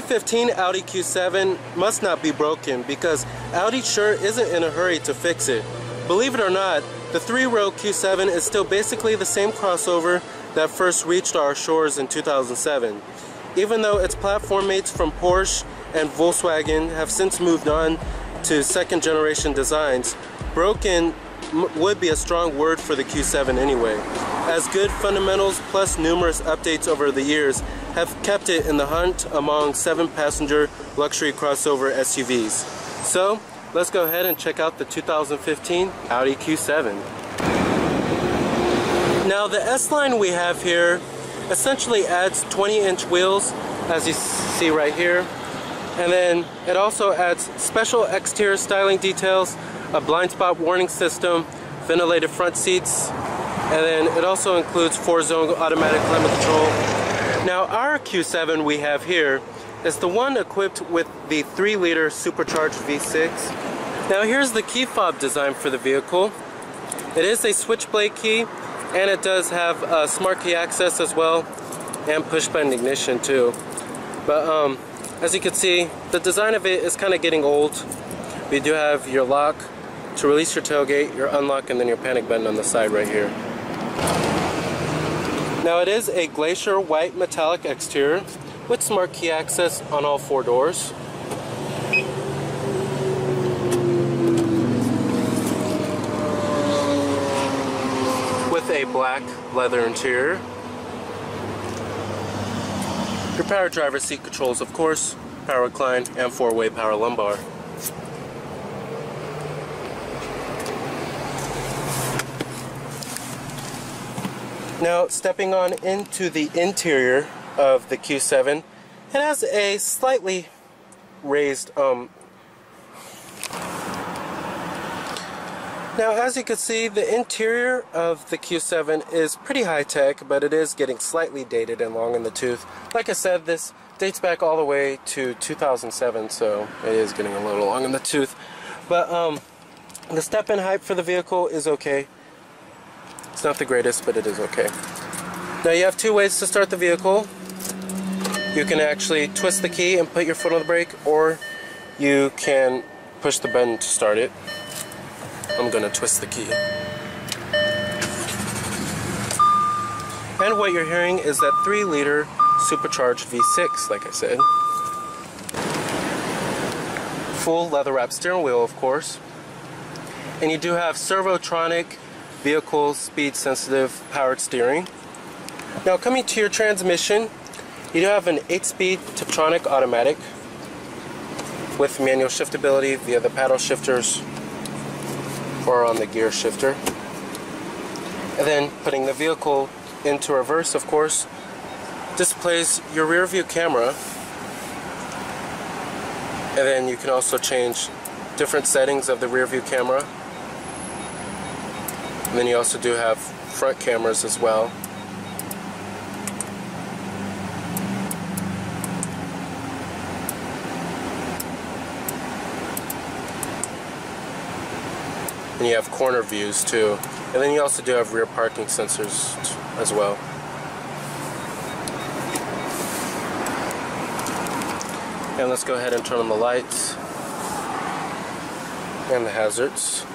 2015 Audi Q7 must not be broken because Audi sure isn't in a hurry to fix it. Believe it or not, the 3-row Q7 is still basically the same crossover that first reached our shores in 2007. Even though its platform mates from Porsche and Volkswagen have since moved on to second generation designs, broken would be a strong word for the Q7 anyway, as good fundamentals plus numerous updates over the years have kept it in the hunt among 7-passenger luxury crossover SUVs. So let's go ahead and check out the 2015 Audi Q7. Now the S-Line we have here essentially adds 20-inch wheels, as you see right here, and then it also adds special exterior styling details, a blind spot warning system, ventilated front seats, and then it also includes 4-zone automatic climate control. Now our Q7 we have here is the one equipped with the 3-liter supercharged V6. Now here's the key fob design for the vehicle. It is a switchblade key, and it does have smart key access as well, and push button ignition too. But as you can see, the design of it is kind of getting old. We do have your lock to release your tailgate, your unlock, and then your panic button on the side right here. Now it is a glacier white metallic exterior with smart key access on all 4 doors. With a black leather interior. Your power driver seat controls, of course, power recline, and 4-way power lumbar. Now, stepping on into the interior of the Q7, it has a slightly raised Now, as you can see, the interior of the Q7 is pretty high-tech, but it is getting slightly dated and long in the tooth. Like I said, this dates back all the way to 2007, so it is getting a little long in the tooth. But the step-in height for the vehicle is okay. It's not the greatest, but it is okay. Now you have 2 ways to start the vehicle. You can actually twist the key and put your foot on the brake, or you can push the button to start it. I'm gonna twist the key. And what you're hearing is that 3-liter supercharged V6, like I said. Full leather-wrapped steering wheel, of course. And you do have servotronic vehicle speed-sensitive powered steering. Now coming to your transmission, you do have an 8-speed Tiptronic automatic with manual shiftability via the paddle shifters or on the gear shifter. And then putting the vehicle into reverse, of course, displays your rear view camera. And then you can also change different settings of the rear view camera. And then you also do have front cameras as well. And you have corner views too. And then you also do have rear parking sensors as well. And let's go ahead and turn on the lights and the hazards.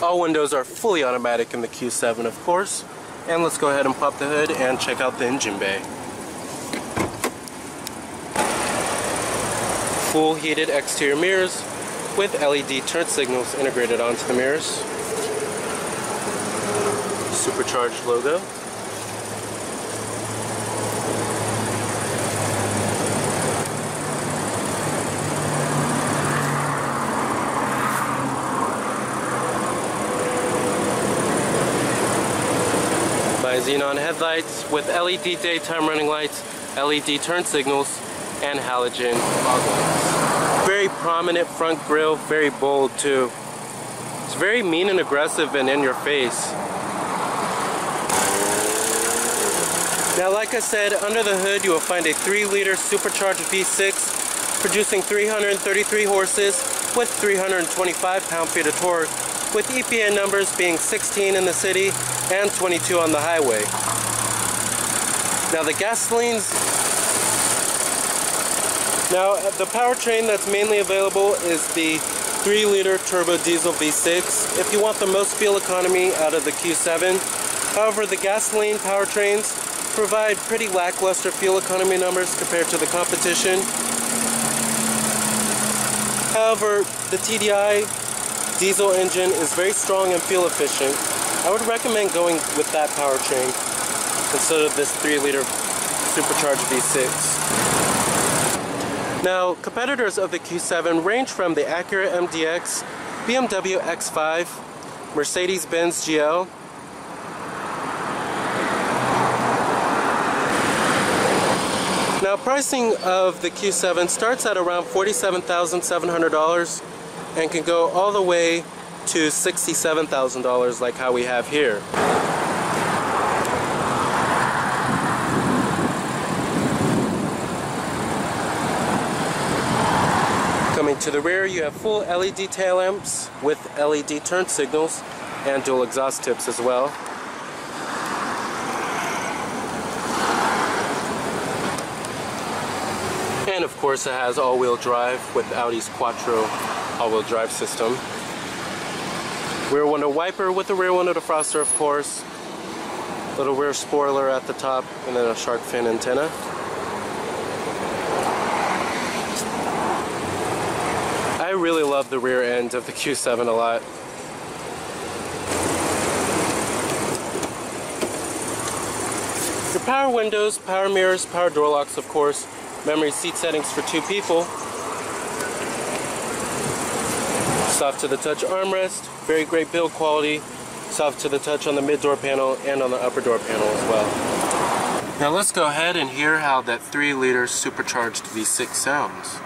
All windows are fully automatic in the Q7, of course. And let's go ahead and pop the hood and check out the engine bay. Full heated exterior mirrors with LED turn signals integrated onto the mirrors. Supercharged logo. Xenon headlights with LED daytime running lights, LED turn signals, and halogen fog lights. Very prominent front grille, very bold too. It's very mean and aggressive and in your face. Now, like I said, under the hood you will find a 3-liter supercharged V6 producing 333 horses with 325 pound-feet of torque, with EPA numbers being 16 in the city and 22 on the highway. Now the gasoline's Now, the powertrain that's mainly available is the 3-liter turbo diesel V6 if you want the most fuel economy out of the Q7. However, the gasoline powertrains provide pretty lackluster fuel economy numbers compared to the competition. However, the TDI diesel engine is very strong and fuel efficient. I would recommend going with that powertrain instead of this 3-liter supercharged V6. Now, competitors of the Q7 range from the Acura MDX, BMW X5, Mercedes-Benz GL, now pricing of the Q7 starts at around $47,700 and can go all the way to $67,000 like how we have here. Coming to the rear, you have full LED tail lamps with LED turn signals and dual exhaust tips as well. And of course it has all-wheel drive with Audi's Quattro all-wheel drive system. Rear window wiper with the rear window defroster, of course. Little rear spoiler at the top and then a shark fin antenna. I really love the rear end of the Q7 a lot. Your power windows, power mirrors, power door locks, of course, memory seat settings for 2 people. Soft to the touch armrest, very great build quality. Soft to the touch on the mid door panel and on the upper door panel as well. Now let's go ahead and hear how that 3-liter supercharged V6 sounds.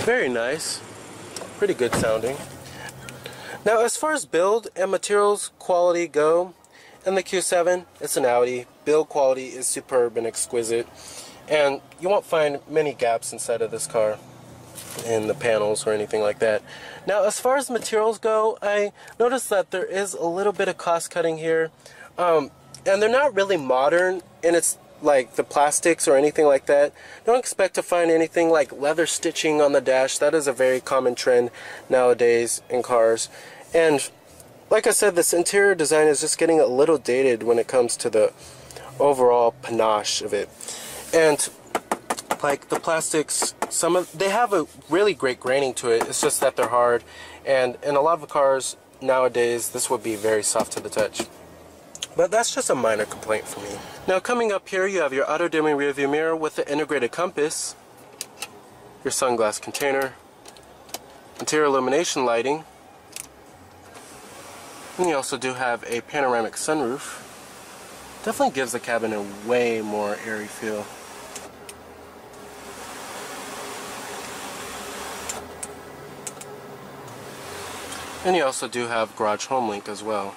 Very nice. Pretty good sounding. Now as far as build and materials quality go, in the Q7, it's an Audi. Build quality is superb and exquisite. And you won't find many gaps inside of this car in the panels or anything like that. Now as far as materials go, I noticed that there is a little bit of cost cutting here. And they're not really modern in its like the plastics or anything like that. Don't expect to find anything like leather stitching on the dash. That is a very common trend nowadays in cars. And like I said, this interior design is just getting a little dated when it comes to the overall panache of it. And like the plastics, they have a really great graining to it. It's just that they're hard. And in a lot of the cars nowadays, this would be very soft to the touch. But that's just a minor complaint for me. Now coming up here, you have your auto-dimming rearview mirror with the integrated compass, your sunglass container, interior illumination lighting, and you also do have a panoramic sunroof. Definitely gives the cabin a way more airy feel. And you also do have garage home link as well.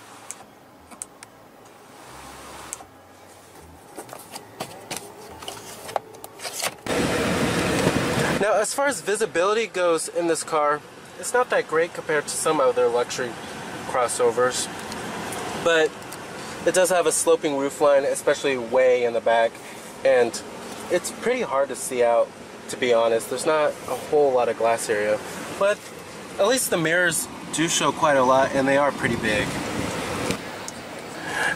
Now as far as visibility goes in this car, it's not that great compared to some other luxury crossovers, but it does have a sloping roofline, especially way in the back, and it's pretty hard to see out, to be honest. There's not a whole lot of glass area, but at least the mirrors do show quite a lot, and they are pretty big.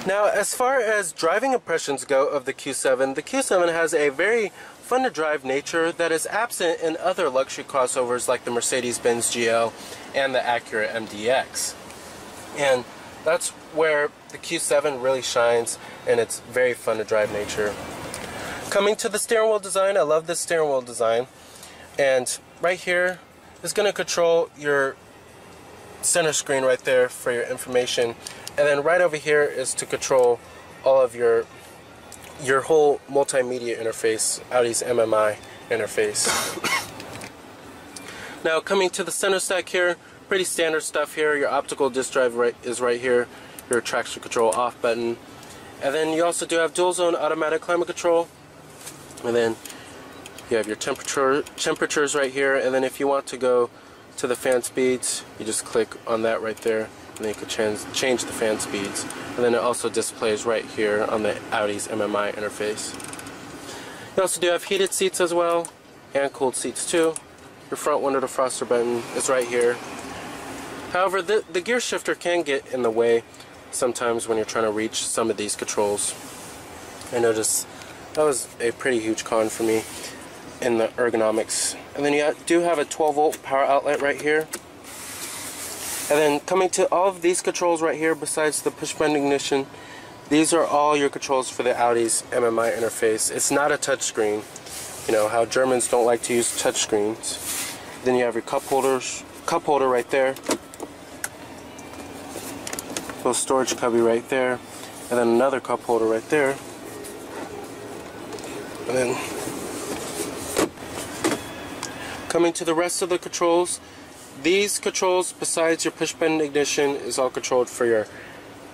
Now as far as driving impressions go of the Q7 has a very fun to drive nature that is absent in other luxury crossovers like the Mercedes-Benz GL and the Acura MDX. And that's where the Q7 really shines, and it's very fun to drive nature. Coming to the steering wheel design, I love this steering wheel design. And right here is going to control your center screen right there for your information. And then right over here is to control all of your whole multimedia interface, Audi's MMI interface. Now coming to the center stack here, pretty standard stuff here. Your optical disk drive is right here, your traction control off button. And then you also do have dual zone automatic climate control. And then you have your temperatures right here. And then if you want to go to the fan speeds, you just click on that right there. And then you can change the fan speeds. And then it also displays right here on the Audi's MMI interface. You also do have heated seats as well, and cooled seats too. Your front window defroster button is right here. However, the gear shifter can get in the way sometimes when you're trying to reach some of these controls. I noticed that was a pretty huge con for me in the ergonomics. And then you do have a 12-volt power outlet right here. And then coming to all of these controls right here, besides the push button ignition, these are all your controls for the Audi's MMI interface. It's not a touchscreen. You know how Germans don't like to use touchscreens. Then you have your cup holder right there. Little storage cubby right there. And then another cup holder right there. And then coming to the rest of the controls, these controls, besides your push button ignition, is all controlled for your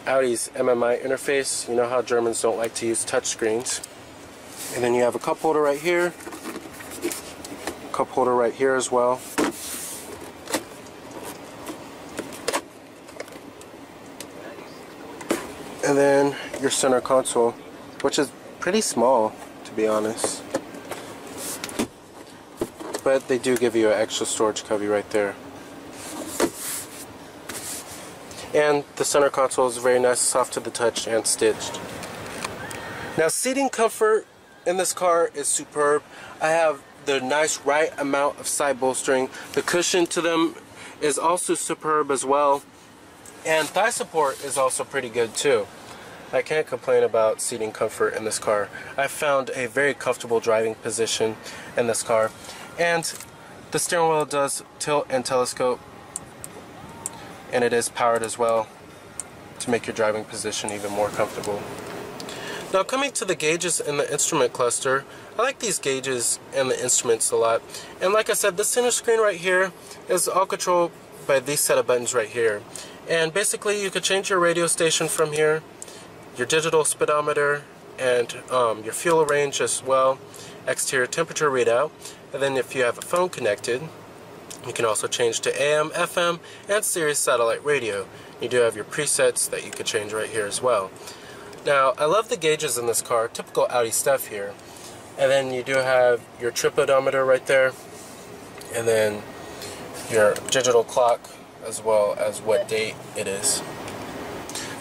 Audi's MMI interface. You know how Germans don't like to use touchscreens. And then you have a cup holder right here, cup holder right here as well. And then your center console, which is pretty small, to be honest. But they do give you an extra storage cubby right there. And the center console is very nice, soft to the touch, and stitched. Now, seating comfort in this car is superb. I have the nice right amount of side bolstering. The cushion to them is also superb as well. And thigh support is also pretty good too. I can't complain about seating comfort in this car. I found a very comfortable driving position in this car. And the steering wheel does tilt and telescope. And it is powered as well to make your driving position even more comfortable. Now coming to the gauges in the instrument cluster, I like these gauges and the instruments a lot. And like I said, the center screen right here is all controlled by these set of buttons right here. And basically you could change your radio station from here, your digital speedometer, and your fuel range as well, exterior temperature readout. And then if you have a phone connected, you can also change to AM, FM, and Sirius satellite radio. You do have your presets that you could change right here as well. Now, I love the gauges in this car, typical Audi stuff here. And then you do have your trip odometer right there, and then your digital clock as well as what date it is.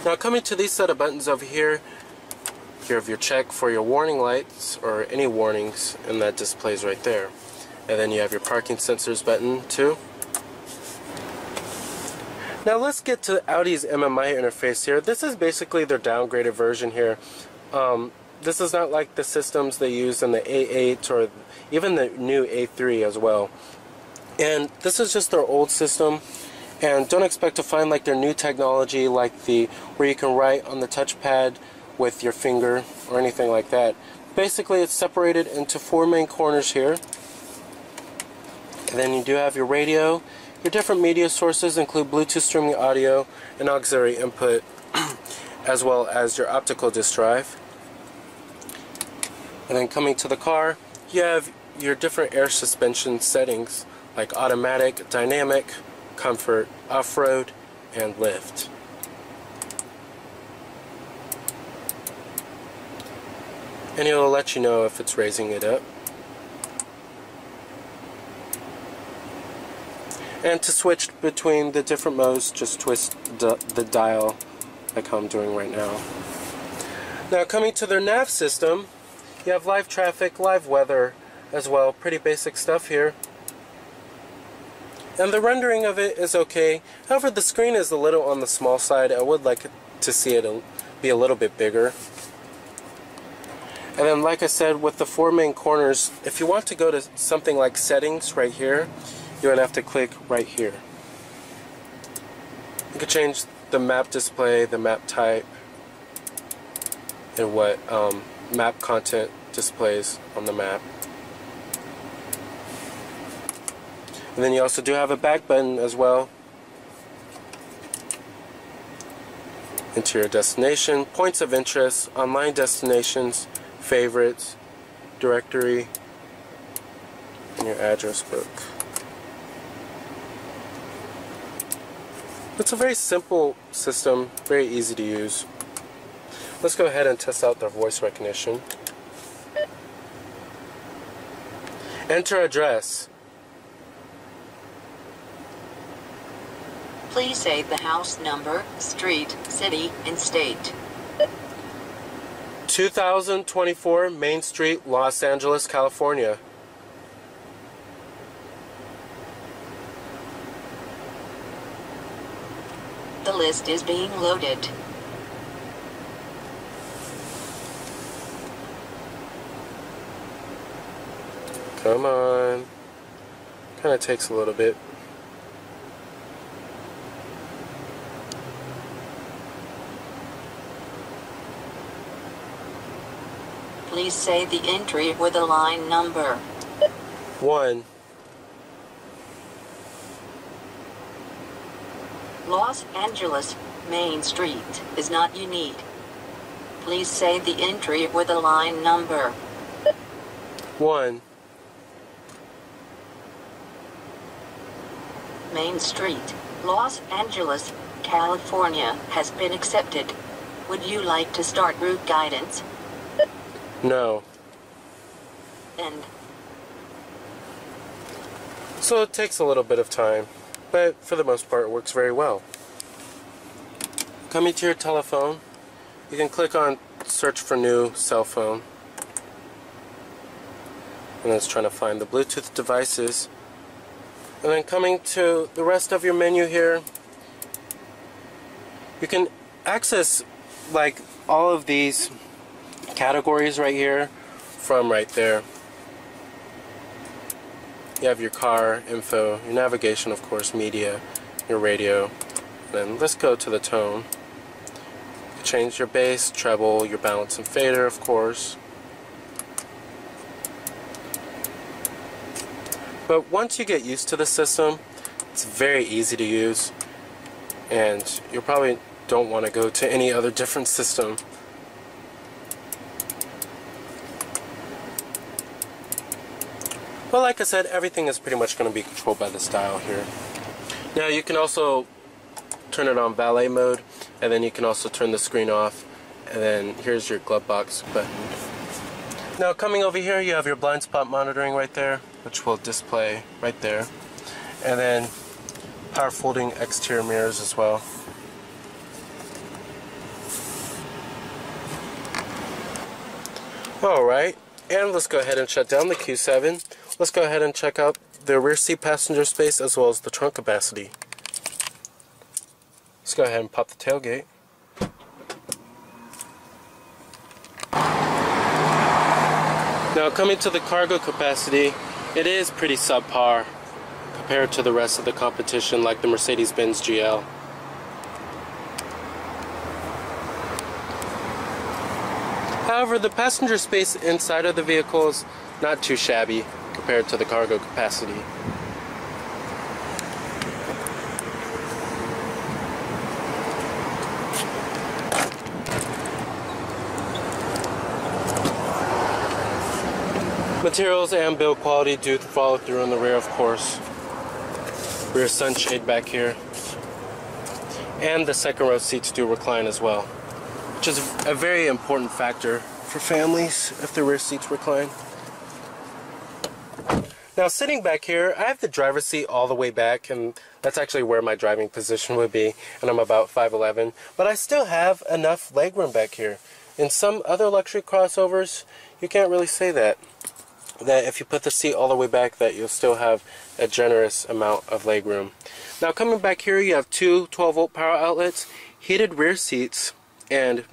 Now coming to these set of buttons over here, you have your check for your warning lights or any warnings, and that displays right there. And then you have your parking sensors button too. Now let's get to Audi's MMI interface here. This is basically their downgraded version here. This is not like the systems they use in the A8 or even the new A3 as well. And this is just their old system. And don't expect to find like their new technology, like where you can write on the touchpad with your finger or anything like that. Basically, it's separated into 4 main corners here. And then you do have your radio. Your different media sources include Bluetooth streaming audio and auxiliary input, as well as your optical disk drive. And then coming to the car, you have your different air suspension settings like automatic, dynamic, comfort, off-road, and lift. And it'll let you know if it's raising it up. And to switch between the different modes, just twist the dial like I'm doing right now. Now coming to their nav system, you have live traffic, live weather as well. Pretty basic stuff here. And the rendering of it is okay. However, the screen is a little on the small side. I would like to see it be a little bit bigger. And then, like I said, with the 4 main corners, if you want to go to something like settings right here, you're going to have to click right here. You can change the map display, the map type, and what map content displays on the map. And then you also do have a back button as well. Enter your destination, points of interest, online destinations, favorites, directory, and your address book. It's a very simple system, very easy to use. Let's go ahead and test out the voice recognition. Enter address. Please say the house number, street, city, and state. 2024 Main Street, Los Angeles, California. The list is being loaded. Come on. Kind of takes a little bit. Please say the entry with the line number. 1. Los Angeles, Main Street is not unique. Please say the entry with the line number. 1. Main Street, Los Angeles, California has been accepted. Would you like to start route guidance? No. End. So it takes a little bit of time, but for the most part it works very well. Coming to your telephone, you can click on search for new cell phone. And it's trying to find the Bluetooth devices. And then coming to the rest of your menu here, you can access like all of these categories right here from right there. You have your car info, your navigation, of course, media, your radio. And then let's go to the tone. You can change your bass, treble, your balance and fader, of course. But once you get used to the system, it's very easy to use, and you probably don't want to go to any other different system. Well, like I said, everything is pretty much going to be controlled by this dial here. Now you can also turn it on valet mode, and then you can also turn the screen off, and then here's your glove box button. Now coming over here, you have your blind spot monitoring right there, which will display right there, and then power folding exterior mirrors as well. Alright, and let's go ahead and shut down the Q7. Let's go ahead and check out the rear seat passenger space as well as the trunk capacity. Let's go ahead and pop the tailgate. Now coming to the cargo capacity, it is pretty subpar compared to the rest of the competition like the Mercedes-Benz GL. However, the passenger space inside of the vehicle is not too shabby compared to the cargo capacity. Materials and build quality do follow through in the rear, of course. Rear sunshade back here. And the second row seats do recline as well, which is a very important factor for families if the rear seats recline. Now sitting back here, I have the driver's seat all the way back, and that's actually where my driving position would be, and I'm about 5'11", but I still have enough legroom back here. In some other luxury crossovers, you can't really say that if you put the seat all the way back, that you'll still have a generous amount of legroom. Now coming back here, you have two 12-volt power outlets, heated rear seats, and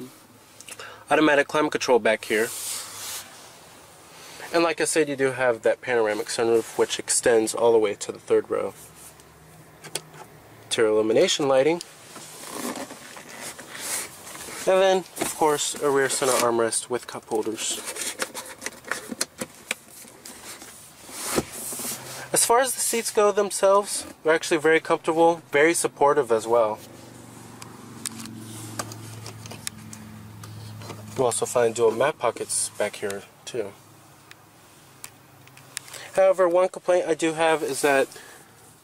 automatic climate control back here. And like I said, you do have that panoramic sunroof, which extends all the way to the third row. Interior illumination lighting. And then, of course, a rear center armrest with cup holders. As far as the seats go themselves, they're actually very comfortable, very supportive as well. You'll also find dual mat pockets back here too. However, one complaint I do have is that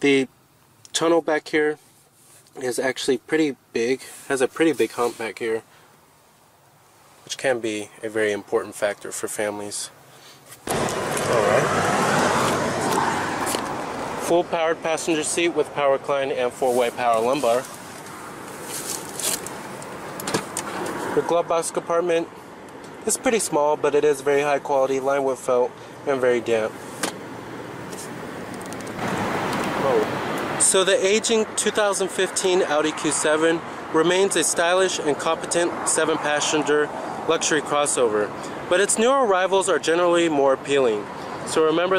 the tunnel back here is actually pretty big, has a pretty big hump back here, which can be a very important factor for families. Alright. Full powered passenger seat with power recline and 4-way power lumbar. The glove box compartment is pretty small, but it is very high quality, lined with felt, and very damp. So the aging 2015 Audi Q7 remains a stylish and competent 7-passenger luxury crossover, but its newer rivals are generally more appealing. So remember